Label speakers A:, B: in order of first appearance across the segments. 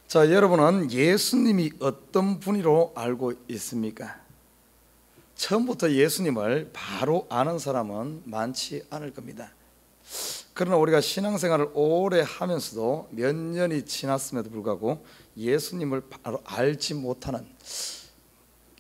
A: 자, 여러분은 예수님이 어떤 분이로 알고 있습니까? 처음부터 예수님을 바로 아는 사람은 많지 않을 겁니다. 그러나 우리가 신앙생활을 오래 하면서도 몇 년이 지났음에도 불구하고 예수님을 바로 알지 못하는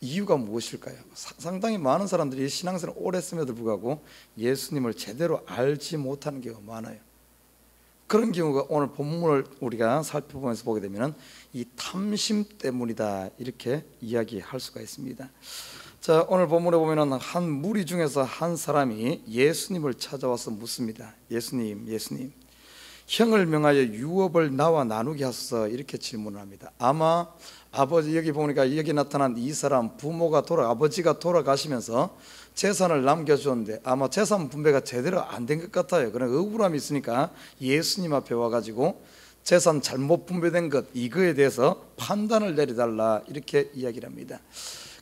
A: 이유가 무엇일까요? 상당히 많은 사람들이 신앙생활을 오래 했음에도 불구하고 예수님을 제대로 알지 못하는 경우가 많아요. 그런 경우가 오늘 본문을 우리가 살펴보면서 보게 되면 이 탐심 때문이다, 이렇게 이야기할 수가 있습니다. 자, 오늘 본문에 보면 한 무리 중에서 한 사람이 예수님을 찾아와서 묻습니다. 예수님, 형을 명하여 유업을 나와 나누게 하소서, 이렇게 질문을 합니다. 아마 아버지, 여기 보니까 여기 나타난 이 사람 아버지가 돌아가시면서 재산을 남겨주었는데 아마 재산 분배가 제대로 안 된 것 같아요. 그런 억울함이 있으니까 예수님 앞에 와가지고 재산 잘못 분배된 것, 이거에 대해서 판단을 내려달라, 이렇게 이야기를 합니다.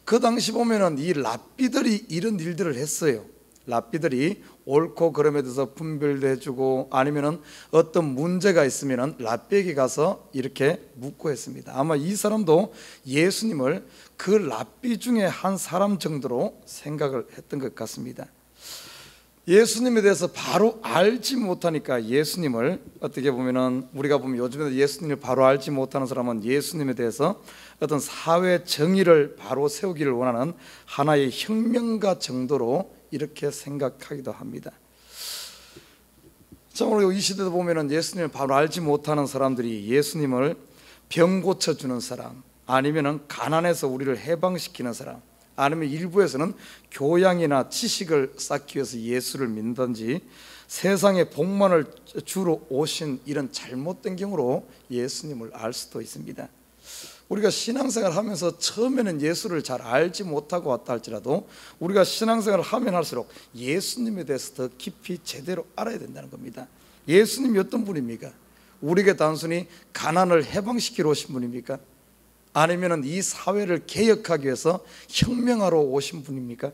A: 그 당시 보면은 이 랍비들이 이런 일들을 했어요. 랍비들이 옳고 그름에 대해서 분별도 해주고, 아니면은 어떤 문제가 있으면은 랍비에게 가서 이렇게 묻고 했습니다. 아마 이 사람도 예수님을 그 랍비 중에 한 사람 정도로 생각을 했던 것 같습니다. 예수님에 대해서 바로 알지 못하니까 예수님을, 어떻게 보면은 우리가 보면 요즘에 예수님을 바로 알지 못하는 사람은 예수님에 대해서 어떤 사회 정의를 바로 세우기를 원하는 하나의 혁명가 정도로 이렇게 생각하기도 합니다. 자, 오늘 이 시대도 보면은 예수님을 바로 알지 못하는 사람들이 예수님을 병 고쳐주는 사람, 아니면은 가난해서 우리를 해방시키는 사람, 아니면 일부에서는 교양이나 지식을 쌓기 위해서 예수를 믿는다든지 세상에 복만을 주러 오신 이런 잘못된 경우로 예수님을 알 수도 있습니다. 우리가 신앙생활을 하면서 처음에는 예수를 잘 알지 못하고 왔다 할지라도 우리가 신앙생활을 하면 할수록 예수님에 대해서 더 깊이 제대로 알아야 된다는 겁니다. 예수님이 어떤 분입니까? 우리에게 단순히 가난을 해방시키러 오신 분입니까? 아니면 이 사회를 개혁하기 위해서 혁명하러 오신 분입니까?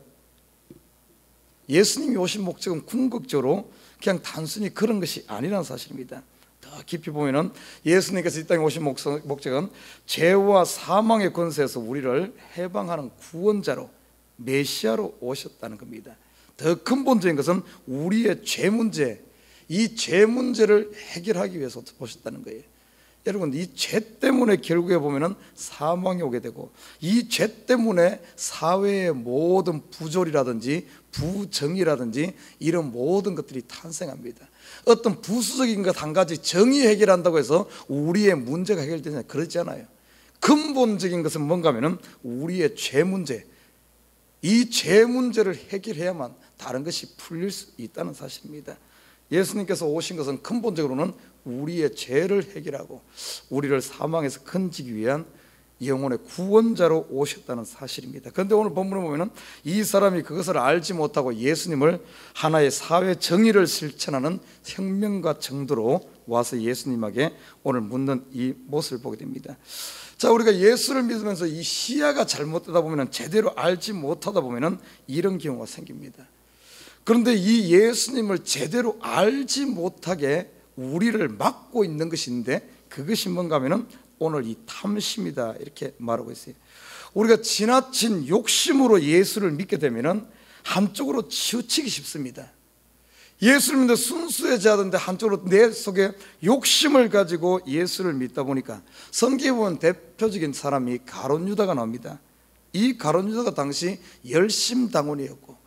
A: 예수님이 오신 목적은 궁극적으로 그냥 단순히 그런 것이 아니라는 사실입니다. 더 깊이 보면은 예수님께서 이 땅에 오신 목적은 죄와 사망의 권세에서 우리를 해방하는 구원자로, 메시아로 오셨다는 겁니다. 더 근본적인 것은 우리의 죄 문제, 이 죄 문제를 해결하기 위해서 오셨다는 거예요. 여러분, 이 죄 때문에 결국에 보면은 사망이 오게 되고, 이 죄 때문에 사회의 모든 부조리라든지 부정의라든지 이런 모든 것들이 탄생합니다. 어떤 부수적인 것 한 가지 정의 해결한다고 해서 우리의 문제가 해결되냐, 그렇지 않아요. 근본적인 것은 뭔가 하면은 우리의 죄 문제, 이 죄 문제를 해결해야만 다른 것이 풀릴 수 있다는 사실입니다. 예수님께서 오신 것은 근본적으로는 우리의 죄를 해결하고 우리를 사망에서 건지기 위한 영혼의 구원자로 오셨다는 사실입니다. 그런데 오늘 본문을 보면 이 사람이 그것을 알지 못하고 예수님을 하나의 사회 정의를 실천하는 혁명가 정도로 와서 예수님에게 오늘 묻는 이 모습을 보게 됩니다. 자, 우리가 예수를 믿으면서 이 시야가 잘못되다 보면, 제대로 알지 못하다 보면 이런 경우가 생깁니다. 그런데 이 예수님을 제대로 알지 못하게 우리를 막고 있는 것이 있는데, 그것이 뭔가 하면은 오늘 이 탐심이다, 이렇게 말하고 있어요. 우리가 지나친 욕심으로 예수를 믿게 되면은 한쪽으로 치우치기 쉽습니다. 예수를 믿는데 순수해져야 되는데 한쪽으로 내 속에 욕심을 가지고 예수를 믿다 보니까, 성경에 보면 대표적인 사람이 가룟 유다가 나옵니다. 이 가룟 유다가 당시 열심당원이었고,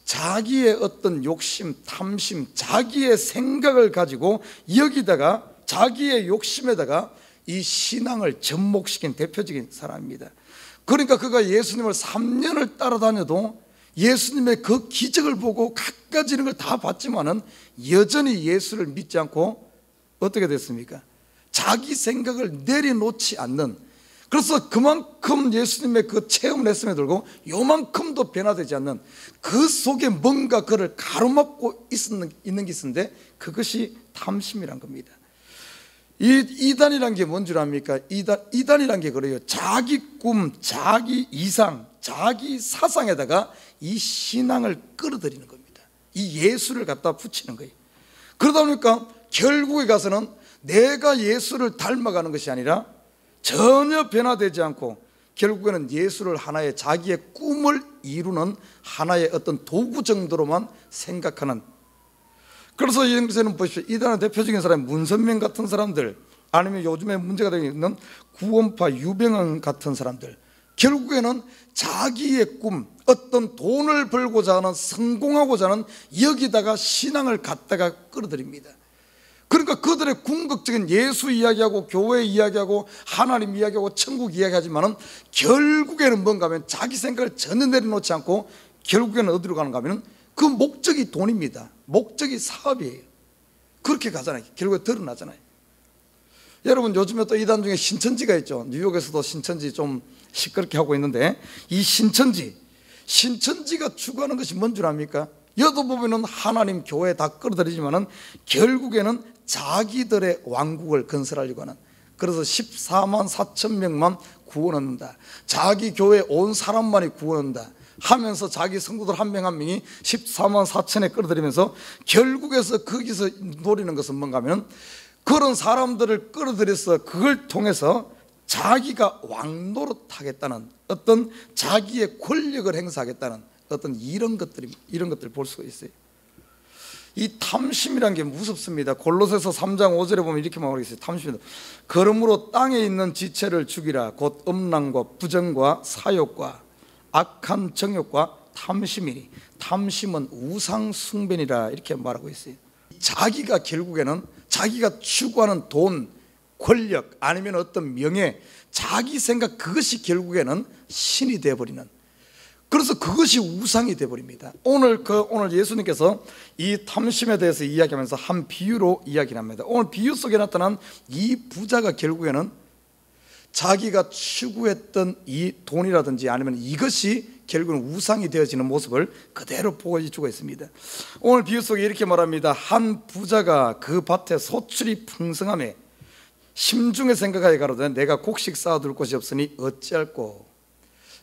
A: 자기의 어떤 욕심, 탐심, 자기의 생각을 가지고 여기다가 자기의 욕심에다가 이 신앙을 접목시킨 대표적인 사람입니다. 그러니까 그가 예수님을 3년을 따라다녀도 예수님의 그 기적을 보고 갖가지 이런 걸 다 봤지만은 여전히 예수를 믿지 않고 어떻게 됐습니까? 자기 생각을 내려놓지 않는, 그래서 그만큼 예수님의 그 체험을 했음에도 불구하고 요만큼도 변화되지 않는, 그 속에 뭔가 그를 가로막고 있는 게 있는데 그것이 탐심이란 겁니다. 이단이란 게 뭔 줄 압니까? 이단이란 게 그래요. 자기 꿈, 자기 이상, 자기 사상에다가 이 신앙을 끌어들이는 겁니다. 이 예수를 갖다 붙이는 거예요. 그러다 보니까 결국에 가서는 내가 예수를 닮아가는 것이 아니라 전혀 변화되지 않고 결국에는 예수를 하나의 자기의 꿈을 이루는 하나의 어떤 도구 정도로만 생각하는, 그래서 여기서는 보십시오. 이단의 대표적인 사람이 문선명 같은 사람들, 아니면 요즘에 문제가 되고 있는 구원파 유병헌 같은 사람들, 결국에는 자기의 꿈, 어떤 돈을 벌고자 하는, 성공하고자 하는, 여기다가 신앙을 갖다가 끌어들입니다. 그러니까 그들의 궁극적인 예수 이야기하고 교회 이야기하고 하나님 이야기하고 천국 이야기하지만은 결국에는 뭔가 하면 자기 생각을 전혀 내려놓지 않고 결국에는 어디로 가는가 하면 그 목적이 돈입니다. 목적이 사업이에요. 그렇게 가잖아요. 결국에 드러나잖아요. 여러분, 요즘에 또 이단 중에 신천지가 있죠. 뉴욕에서도 신천지 좀 시끄럽게 하고 있는데, 이 신천지가 추구하는 것이 뭔 줄 압니까? 여도 보면은 하나님 교회 다 끌어들이지만은 결국에는 자기들의 왕국을 건설하려고 하는, 그래서 14만 4천 명만 구원한다, 자기 교회 온 사람만이 구원한다 하면서 자기 성도들 한 명 한 명이 14만 4천에 끌어들이면서 결국에서 거기서 노리는 것은 뭔가 하면 그런 사람들을 끌어들여서 그걸 통해서 자기가 왕노릇하겠다는 어떤 자기의 권력을 행사하겠다는 어떤 이런 것들을 볼 수가 있어요. 이 탐심이란 게 무섭습니다. 골로새서 3장 5절에 보면 이렇게 말하고 있어요. 탐심이다. 그러므로 땅에 있는 지체를 죽이라. 곧 음란과 부정과 사욕과 악한 정욕과 탐심이니 탐심은 우상 숭배니라, 이렇게 말하고 있어요. 자기가 결국에는 자기가 추구하는 돈, 권력, 아니면 어떤 명예, 자기 생각, 그것이 결국에는 신이 되어버리는, 그래서 그것이 우상이 되어버립니다. 오늘 예수님께서 이 탐심에 대해서 이야기하면서 한 비유로 이야기를 합니다. 오늘 비유 속에 나타난 이 부자가 결국에는 자기가 추구했던 이 돈이라든지 아니면 이것이 결국은 우상이 되어지는 모습을 그대로 보여주고 있습니다. 오늘 비유 속에 이렇게 말합니다. 한 부자가 그 밭에 소출이 풍성하며 심중에 생각하여 가로되 내가 곡식 쌓아둘 곳이 없으니 어찌할꼬.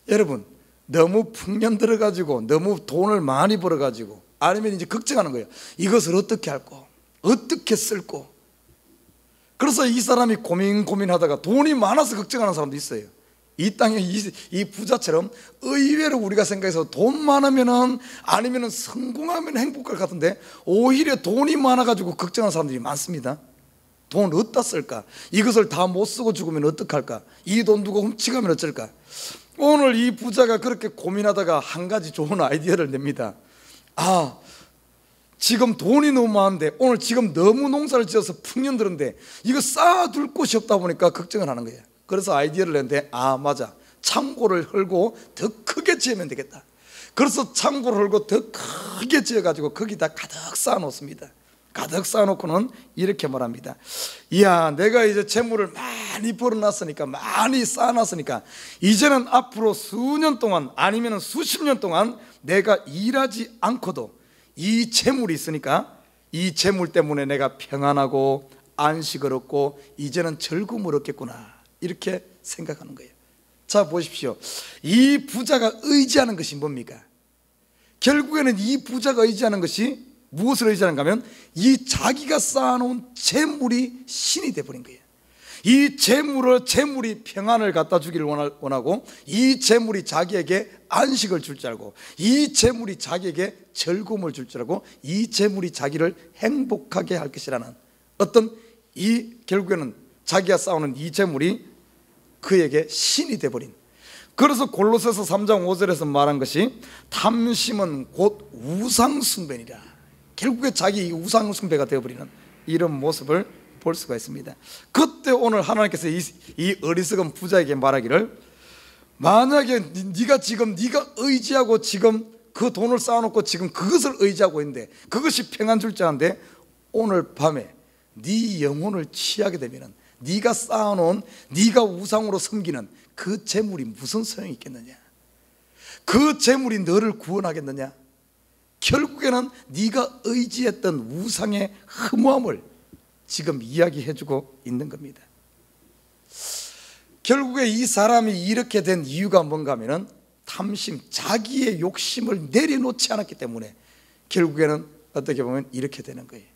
A: 여러분, 너무 풍년 들어가지고 너무 돈을 많이 벌어가지고 아니면 이제 걱정하는 거예요. 이것을 어떻게 할꼬, 어떻게 쓸꼬. 그래서 이 사람이 고민하다가 돈이 많아서 걱정하는 사람도 있어요. 이 땅에 이 부자처럼 의외로 우리가 생각해서 돈 많으면은 아니면은 성공하면 행복할 것 같은데 오히려 돈이 많아가지고 걱정하는 사람들이 많습니다. 돈 어디다 쓸까? 이것을 다 못 쓰고 죽으면 어떡할까? 이 돈 누가 훔치가면 어쩔까? 오늘 이 부자가 그렇게 고민하다가 한 가지 좋은 아이디어를 냅니다. 지금 돈이 너무 많은데 오늘 지금 너무 농사를 지어서 풍년 들었는데 이거 쌓아둘 곳이 없다 보니까 걱정을 하는 거예요. 그래서 아이디어를 냈는데 맞아, 창고를 헐고 더 크게 지으면 되겠다. 그래서 창고를 헐고 더 크게 지어가지고 거기다 가득 쌓아놓습니다. 가득 쌓아놓고는 이렇게 말합니다. 이야, 내가 이제 재물을 많이 벌어놨으니까, 많이 쌓아놨으니까 이제는 앞으로 수년 동안 아니면 수십 년 동안 내가 일하지 않고도 이 재물이 있으니까 이 재물 때문에 내가 평안하고 안식을 얻고 이제는 즐거움을 얻겠구나, 이렇게 생각하는 거예요. 자, 보십시오. 이 부자가 의지하는 것이 뭡니까? 결국에는 이 부자가 의지하는 것이 무엇을 의지하는가 하면 이 자기가 쌓아놓은 재물이 신이 되어버린 거예요. 이 재물이 평안을 갖다 주기를 원하고, 이 재물이 자기에게 안식을 줄 줄 알고, 이 재물이 자기에게 즐거움을 줄 줄 알고, 이 재물이 자기를 행복하게 할 것이라는 어떤 이 결국에는 자기가 쌓아놓은 이 재물이 그에게 신이 되어버린, 그래서 골로새서 3장 5절에서 말한 것이 탐심은 곧 우상숭배니라. 결국에 자기 우상 숭배가 되어버리는 이런 모습을 볼 수가 있습니다. 그때 오늘 하나님께서 이 어리석은 부자에게 말하기를, 만약에 네가 의지하고 지금 그 돈을 쌓아놓고 지금 그것을 의지하고 있는데 그것이 평안 줄 줄 아는데 오늘 밤에 네 영혼을 취하게 되면 네가 쌓아놓은, 네가 우상으로 섬기는 그 재물이 무슨 소용이 있겠느냐? 그 재물이 너를 구원하겠느냐? 결국에는 네가 의지했던 우상의 허무함을 지금 이야기해주고 있는 겁니다. 결국에 이 사람이 이렇게 된 이유가 뭔가 하면 탐심, 자기의 욕심을 내려놓지 않았기 때문에 결국에는 어떻게 보면 이렇게 되는 거예요.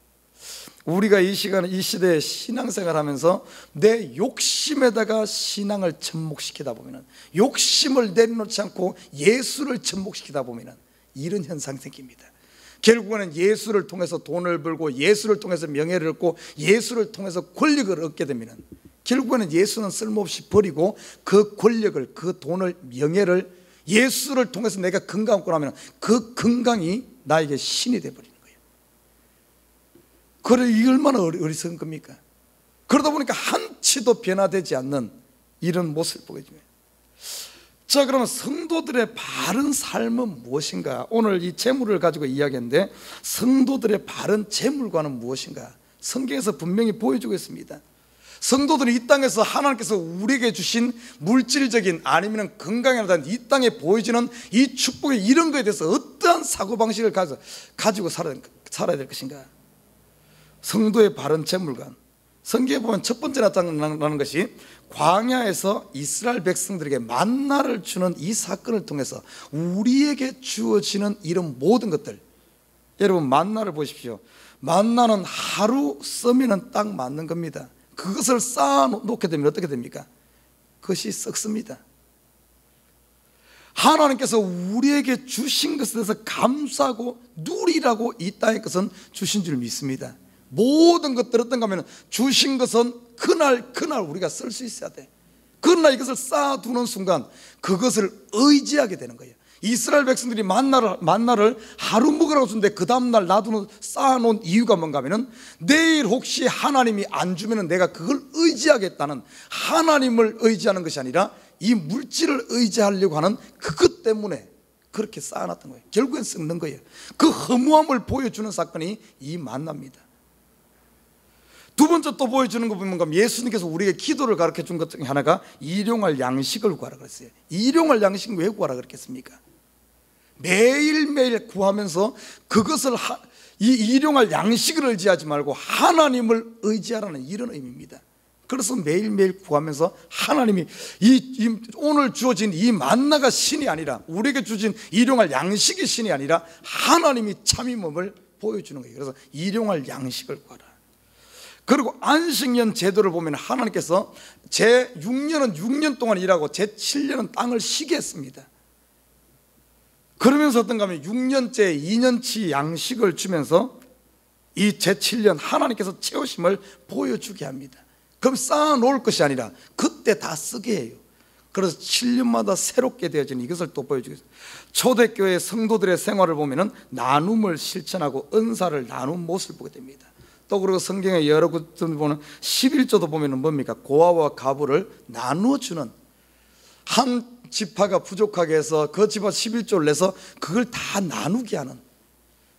A: 우리가 이 시간 이 시대에 신앙생활하면서 내 욕심에다가 신앙을 접목시키다 보면은, 욕심을 내려놓지 않고 예수를 접목시키다 보면은 이런 현상이 생깁니다. 결국에는 예수를 통해서 돈을 벌고 예수를 통해서 명예를 얻고 예수를 통해서 권력을 얻게 되면은 결국에는 예수는 쓸모없이 버리고 그 권력을, 그 돈을, 명예를 예수를 통해서 내가 건강 얻고 나면 그 건강이 나에게 신이 되어버리는 거예요. 그래, 이 얼마나 어리석은 겁니까? 그러다 보니까 한치도 변화되지 않는 이런 모습을 보게 됩니다. 자, 그러면 성도들의 바른 삶은 무엇인가? 오늘 이 재물을 가지고 이야기했는데 성도들의 바른 재물과는 무엇인가? 성경에서 분명히 보여주고 있습니다. 성도들이 이 땅에서 하나님께서 우리에게 주신 물질적인 아니면 건강이라든지 이 땅에 보여지는 이 축복의 이런 거에 대해서 어떠한 사고방식을 가지고 살아야 될 것인가? 성도의 바른 재물관, 성경에 보면 첫 번째 나타나는 것이 광야에서 이스라엘 백성들에게 만나를 주는 이 사건을 통해서 우리에게 주어지는 이런 모든 것들, 여러분 만나를 보십시오. 만나는 하루 쓰면 딱 맞는 겁니다. 그것을 쌓아놓게 되면 어떻게 됩니까? 그것이 썩습니다. 하나님께서 우리에게 주신 것에 대해서 감사하고 누리라고 이 땅의 것은 주신 줄 믿습니다. 모든 것들 어떤가 하면 주신 것은 그날 우리가 쓸 수 있어야 돼. 그러나 이것을 쌓아두는 순간 그것을 의지하게 되는 거예요. 이스라엘 백성들이 만나를 하루 먹으라고 주는데 그 다음날 놔두는 쌓아놓은 이유가 뭔가 하면 내일 혹시 하나님이 안 주면 내가 그걸 의지하겠다는, 하나님을 의지하는 것이 아니라 이 물질을 의지하려고 하는 그것 때문에 그렇게 쌓아놨던 거예요. 결국엔 썩는 거예요. 그 허무함을 보여주는 사건이 이 만납니다. 두 번째 또 보여주는 거 보면 예수님께서 우리에게 기도를 가르쳐 준 것 중에 하나가 일용할 양식을 구하라 그랬어요. 일용할 양식은 왜 구하라 그랬겠습니까? 매일매일 구하면서 그것을 이 일용할 양식을 의지하지 말고 하나님을 의지하라는 이런 의미입니다. 그래서 매일매일 구하면서 하나님이 오늘 주어진 이 만나가 신이 아니라, 우리에게 주어진 일용할 양식이 신이 아니라 하나님이 참임을 보여주는 거예요. 그래서 일용할 양식을 구하라. 그리고 안식년 제도를 보면 하나님께서 제6년은 6년 동안 일하고 제7년은 땅을 쉬게 했습니다. 그러면서 어떤가 하면 6년째 2년치 양식을 주면서 이 제7년 하나님께서 채우심을 보여주게 합니다. 그럼 쌓아놓을 것이 아니라 그때 다 쓰게 해요. 그래서 7년마다 새롭게 되어지는 이것을 또 보여주겠습니다. 초대교회 성도들의 생활을 보면 나눔을 실천하고 은사를 나눈 모습을 보게 됩니다. 또 그리고 성경에 여러 곳을 보면 11조도 보면 뭡니까? 고아와 가부를 나누어주는, 한 지파가 부족하게 해서 그 지파 11조를 내서 그걸 다 나누게 하는,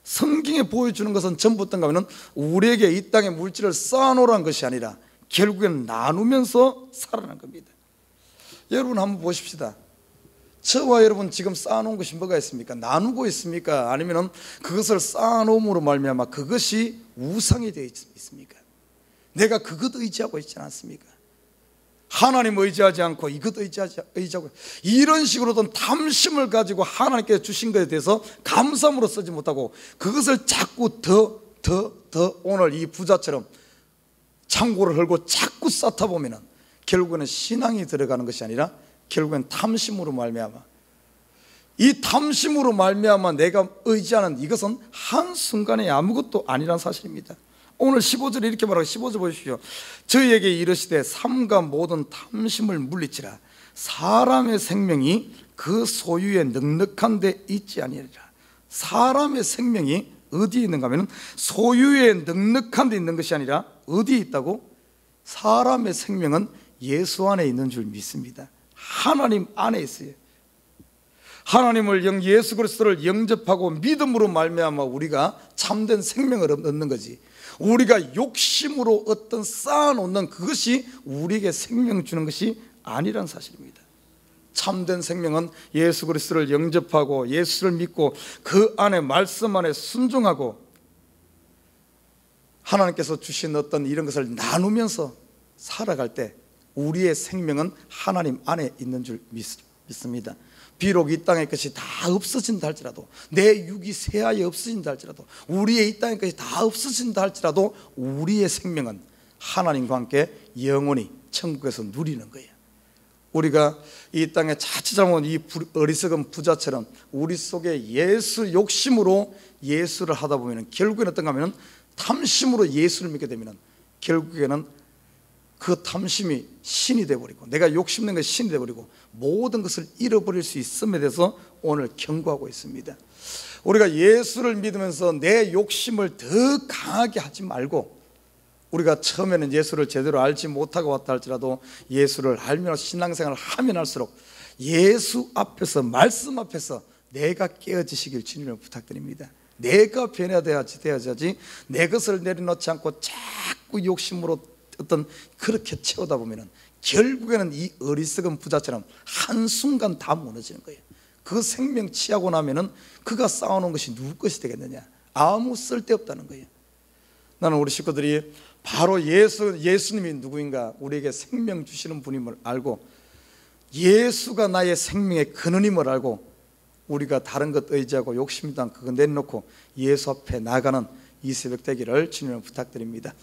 A: 성경에 보여주는 것은 전부 어떤가 하면 우리에게 이 땅에 물질을 쌓아놓으라는 것이 아니라 결국엔 나누면서 살아난 겁니다. 여러분 한번 보십시다. 저와 여러분 지금 쌓아놓은 것이 뭐가 있습니까? 나누고 있습니까? 아니면 그것을 쌓아놓음으로 말미암아 그것이 우상이 되어 있습니까? 내가 그것 의지하고 있지 않습니까? 하나님 의지하지 않고 이것 의지하고 이런 식으로 어떤 탐심을 가지고 하나님께 주신 것에 대해서 감사함으로 쓰지 못하고 그것을 자꾸 더 오늘 이 부자처럼 창고를 헐고 자꾸 쌓다 보면은 결국에는 신앙이 들어가는 것이 아니라 결국엔 탐심으로 말미암아, 이 탐심으로 말미암아 내가 의지하는 이것은 한순간에 아무것도 아니란 사실입니다. 오늘 15절에 이렇게 말하고, 15절 보십시오. 저희에게 이르시되 삼가 모든 탐심을 물리치라. 사람의 생명이 그 소유에 넉넉한 데 있지 아니하리라. 사람의 생명이 어디에 있는가 하면 소유에 넉넉한 데 있는 것이 아니라 어디에 있다고? 사람의 생명은 예수 안에 있는 줄 믿습니다. 하나님 안에 있어요. 하나님을 예수 그리스도를 영접하고 믿음으로 말미암아 우리가 참된 생명을 얻는 거지, 우리가 욕심으로 어떤 쌓아놓는 그것이 우리에게 생명 주는 것이 아니란 사실입니다. 참된 생명은 예수 그리스도를 영접하고 예수를 믿고 그 안에 말씀 안에 순종하고 하나님께서 주신 어떤 이런 것을 나누면서 살아갈 때 우리의 생명은 하나님 안에 있는 줄 믿습니다. 비록 이 땅의 것이 다 없어진다 할지라도, 내 육이 새하에 없어진다 할지라도, 우리의 이 땅의 것이 다 없어진다 할지라도 우리의 생명은 하나님과 함께 영원히 천국에서 누리는 거예요. 우리가 이 땅에 자칫 잘못한 이 어리석은 부자처럼 우리 속에 예수 욕심으로 예수를 하다 보면 결국에는 어떤가 하면 탐심으로 예수를 믿게 되면 결국에는 그 탐심이 신이 되어버리고, 내가 욕심낸 것이 신이 되어버리고 모든 것을 잃어버릴 수 있음에 대해서 오늘 경고하고 있습니다. 우리가 예수를 믿으면서 내 욕심을 더 강하게 하지 말고, 우리가 처음에는 예수를 제대로 알지 못하고 왔다 할지라도 예수를 알면 신앙생활을 하면 할수록 예수 앞에서, 말씀 앞에서 내가 깨어지시길 주님을 부탁드립니다. 내가 변화되어야지 내 것을 내려놓지 않고 자꾸 욕심으로 어떤 그렇게 채우다 보면은 결국에는 이 어리석은 부자처럼 한순간 다 무너지는 거예요. 그 생명 취하고 나면은 그가 쌓아놓은 것이 누구 것이 되겠느냐? 아무 쓸데없다는 거예요. 나는 우리 식구들이 바로 예수님이 누구인가, 우리에게 생명 주시는 분임을 알고 예수가 나의 생명의 근원임을 알고 우리가 다른 것 의지하고 욕심도 않고 그거 내려놓고 예수 앞에 나가는 이 새벽 되기를 주님을 부탁드립니다.